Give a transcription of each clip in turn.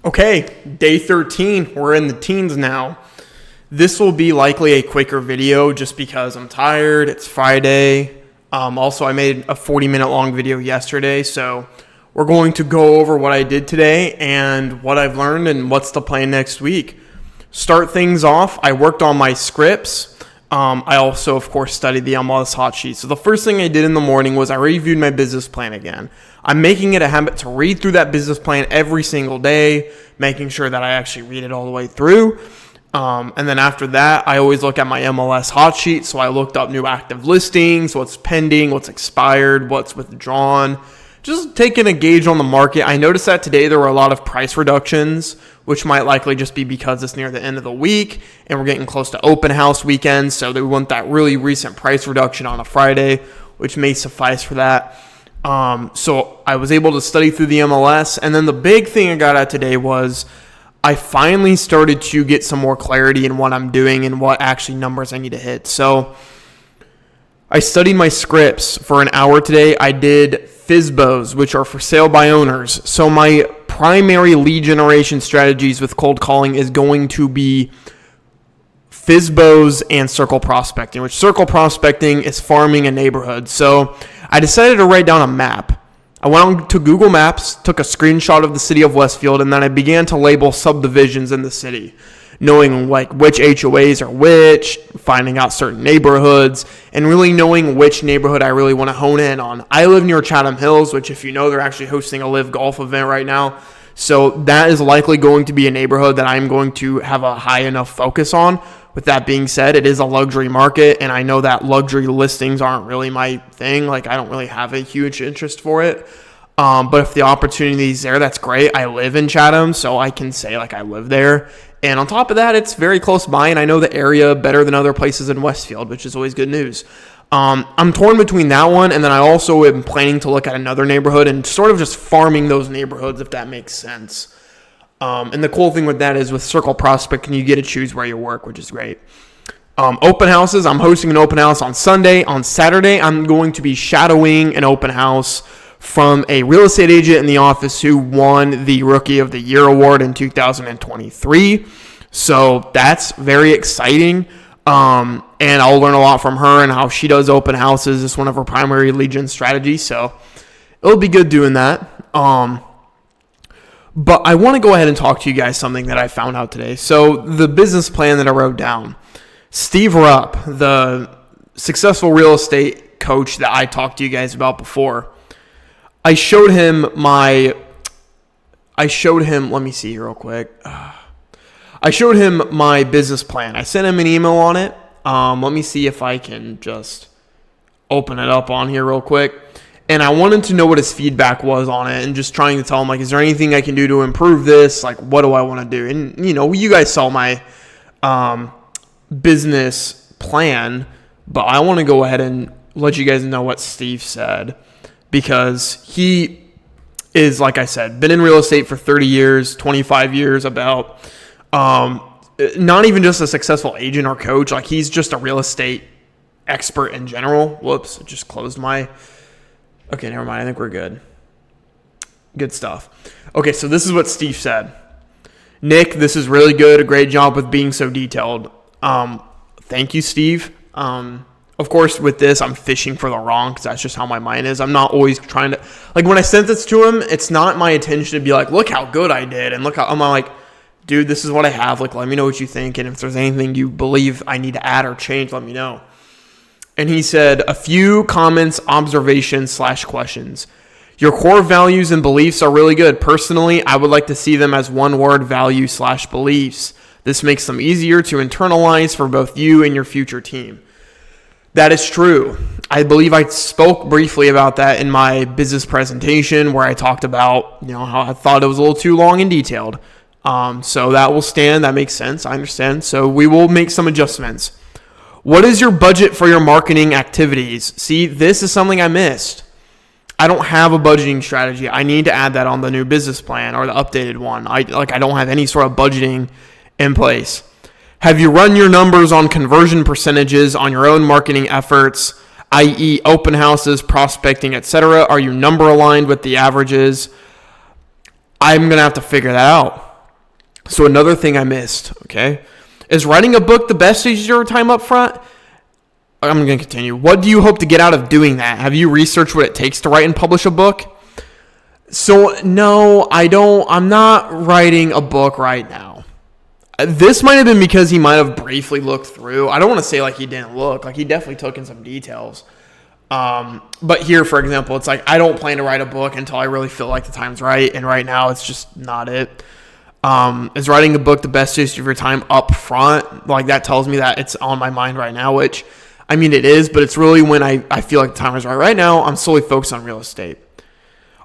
Okay, day 13. We're in the teens now. This will be likely a quicker video just because I'm tired. It's Friday. Also, I made a 40-minute long video yesterday, so we're going to go over what I did today and what I've learned and what's the plan next week. Start things off, I worked on my scripts. I also, of course, studied the MLS hot sheet. So the first thing I did in the morning was I reviewed my business plan again. I'm making it a habit to read through that business plan every single day, making sure that I actually read it all the way through. And then after that, I always look at my MLS hot sheet. So I looked up new active listings, what's pending, what's expired, what's withdrawn. Just taking a gauge on the market. I noticed that today there were a lot of price reductions, which might likely just be because it's near the end of the week and we're getting close to open house weekend. So they want that really recent price reduction on a Friday, which may suffice for that. So I was able to study through the MLS. And then the big thing I got at today was I finally started to get some more clarity in what I'm doing and what actually numbers I need to hit. So I studied my scripts for an hour today. I did FSBOs, which are for sale by owners. So my primary lead generation strategies with cold calling is going to be FSBOs and circle prospecting, which circle prospecting is farming a neighborhood. So I decided to write down a map. I went on to Google Maps, took a screenshot of the city of Westfield, and then I began to label subdivisions in the city, knowing like which HOAs are which, finding out certain neighborhoods, and really knowing which neighborhood I really want to hone in on. I live near Chatham Hills, which if you know, they're actually hosting a live golf event right now. So that is likely going to be a neighborhood that I'm going to have a high enough focus on. With that being said, it is a luxury market, and I know that luxury listings aren't really my thing. Like, I don't really have a huge interest for it. But if the opportunity is there, that's great. I live in Chatham, so I can say, like, I live there. And on top of that, it's very close by, and I know the area better than other places in Westfield, which is always good news. I'm torn between that one, and then I also am planning to look at another neighborhood and sort of just farming those neighborhoods, if that makes sense. And the cool thing with that is with Circle Prospect, you get to choose where you work, which is great. Open houses, I'm hosting an open house on Sunday. On Saturday, I'm going to be shadowing an open house from a real estate agent in the office who won the Rookie of the Year award in 2023. So that's very exciting. And I'll learn a lot from her and how she does open houses. It's one of her primary lead gen strategies. So it'll be good doing that. But I want to go ahead and talk to you guys something that I found out today. So the business plan that I wrote down, Steve Rupp, the successful real estate coach that I talked to you guys about before, I showed him, let me see here real quick. I showed him my business plan. I sent him an email on it. Let me see if I can just open it up on here real quick. And I wanted to know what his feedback was on it and just trying to tell him, like, is there anything I can do to improve this? Like, what do I want to do? And, you guys saw my business plan, but I want to go ahead and let you guys know what Steve said because he is, like I said, been in real estate for 30 years, 25 years about, not even just a successful agent or coach. Like, he's just a real estate expert in general. Whoops, it just closed my... Okay, never mind. I think we're good. Good stuff. Okay, so this is what Steve said. Nick, this is really good. A great job with being so detailed. Thank you, Steve. Of course, with this, I'm fishing for the wrong because that's just how my mind is. I'm not always trying to... Like, when I sent this to him, it's not my intention to be like, look how good I did. And look how... I'm like, dude, this is what I have. Like, let me know what you think. And if there's anything you believe I need to add or change, let me know. And he said, a few comments, observations / questions. Your core values and beliefs are really good. Personally, I would like to see them as one word, value / beliefs. This makes them easier to internalize for both you and your future team. That is true. I believe I spoke briefly about that in my business presentation where I talked about, how I thought it was a little too long and detailed. So that will stand. That makes sense. I understand. So we will make some adjustments. What is your budget for your marketing activities? See, this is something I missed. I don't have a budgeting strategy. I need to add that on the new business plan or the updated one. I don't have any sort of budgeting in place. Have you run your numbers on conversion percentages on your own marketing efforts, i.e. open houses, prospecting, etc.? Are you number aligned with the averages? I'm going to have to figure that out. So another thing I missed, okay, is writing a book the best use of your time up front? I'm going to continue. What do you hope to get out of doing that? Have you researched what it takes to write and publish a book? So no, I don't. I'm not writing a book right now. This might have been because he might have briefly looked through. I don't want to say like he didn't look. Like he definitely took in some details. But here, for example, it's like I don't plan to write a book until I really feel like the time's right. And right now, it's just not it. Is writing a book the best use of your time up front? Like that tells me that it's on my mind right now, which I mean it is, but it's really when I feel like the time is right. Right now, I'm solely focused on real estate.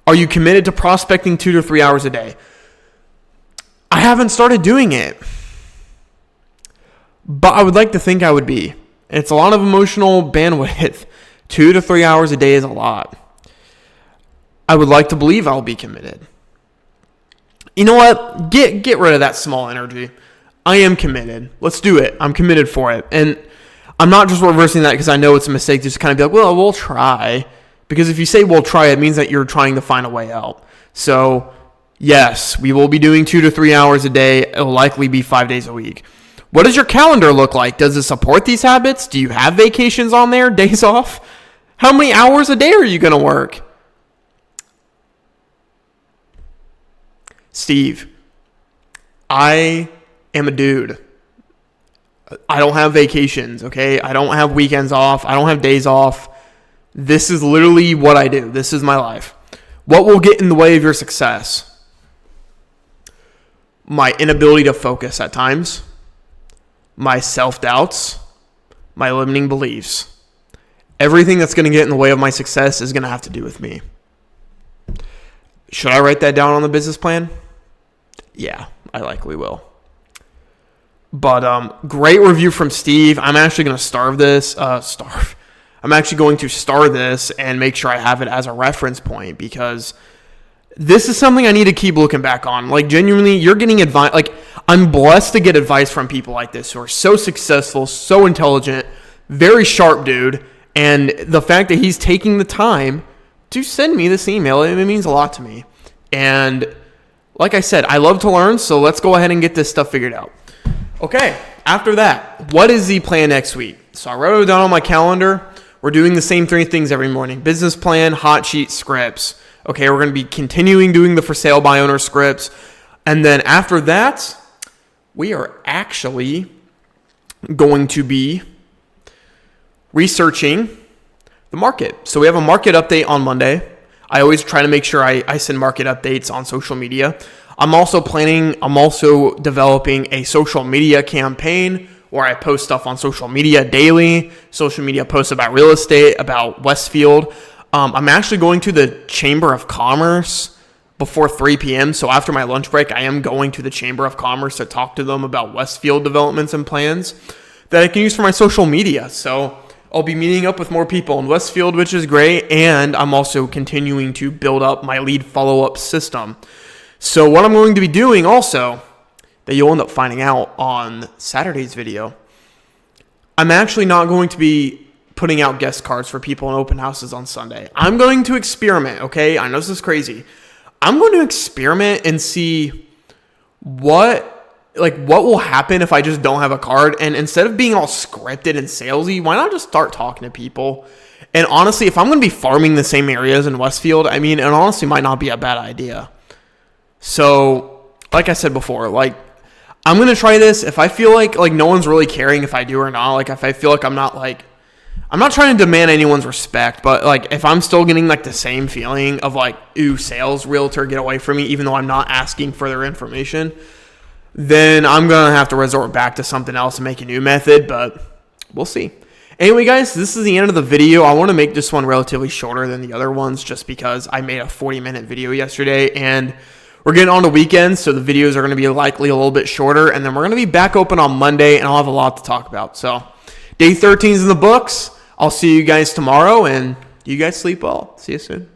Are you committed to prospecting 2 to 3 hours a day? I haven't started doing it, but I would like to think I would be. It's a lot of emotional bandwidth. 2 to 3 hours a day is a lot. I would like to believe I'll be committed. You know what? Get rid of that small energy. I am committed. Let's do it. I'm committed for it. And I'm not just reversing that because I know it's a mistake to just kind of be like, well, we'll try. Because if you say we'll try, it means that you're trying to find a way out. So, yes, we will be doing 2 to 3 hours a day. It'll likely be 5 days a week. What does your calendar look like? Does it support these habits? Do you have vacations on there, days off? How many hours a day are you going to work? Steve, I am a dude. I don't have vacations, okay? I don't have weekends off. I don't have days off. This is literally what I do. This is my life. What will get in the way of your success? My inability to focus at times, my self-doubts, my limiting beliefs. Everything that's going to get in the way of my success is going to have to do with me. Should I write that down on the business plan? Yeah, I likely will. But great review from Steve. I'm actually going to I'm actually going to star this and make sure I have it as a reference point because this is something I need to keep looking back on. Like genuinely, you're getting advice. Like I'm blessed to get advice from people like this who are so successful, so intelligent, very sharp dude. And the fact that he's taking the time to send me this email, it means a lot to me. And like I said, I love to learn, so let's go ahead and get this stuff figured out. Okay, after that, what is the plan next week? So I wrote it down on my calendar. We're doing the same 3 things every morning. Business plan, hot sheet, scripts. Okay, we're going to be continuing doing the for sale by owner scripts. And then after that, we are actually going to be researching the market. So we have a market update on Monday. I always try to make sure I send market updates on social media. I'm also developing a social media campaign where I post stuff on social media daily, social media posts about real estate, about Westfield. I'm actually going to the Chamber of Commerce before 3 p.m. So after my lunch break, I am going to the Chamber of Commerce to talk to them about Westfield developments and plans that I can use for my social media. So I'll be meeting up with more people in Westfield, which is great. And I'm also continuing to build up my lead follow-up system. So what I'm going to be doing also, that you'll end up finding out on Saturday's video, I'm actually not going to be putting out guest cards for people in open houses on Sunday. I'm going to experiment, okay? I know this is crazy. I'm going to experiment and see what will happen if I just don't have a card. And instead of being all scripted and salesy, why not just start talking to people? And honestly, if I'm going to be farming the same areas in Westfield, I mean, it honestly might not be a bad idea. So, like I said before, I'm going to try this. If I feel like no one's really caring if I do or not, if I feel like I'm not trying to demand anyone's respect, but if I'm still getting the same feeling of ooh, sales realtor, get away from me, even though I'm not asking for their information, then I'm going to have to resort back to something else and make a new method, but we'll see. Anyway, guys, this is the end of the video. I want to make this one relatively shorter than the other ones just because I made a 40-minute video yesterday, and we're getting on to weekends, so the videos are going to be likely a little bit shorter, and then we're going to be back open on Monday, and I'll have a lot to talk about. So, day 13 is in the books. I'll see you guys tomorrow, and you guys sleep well. See you soon.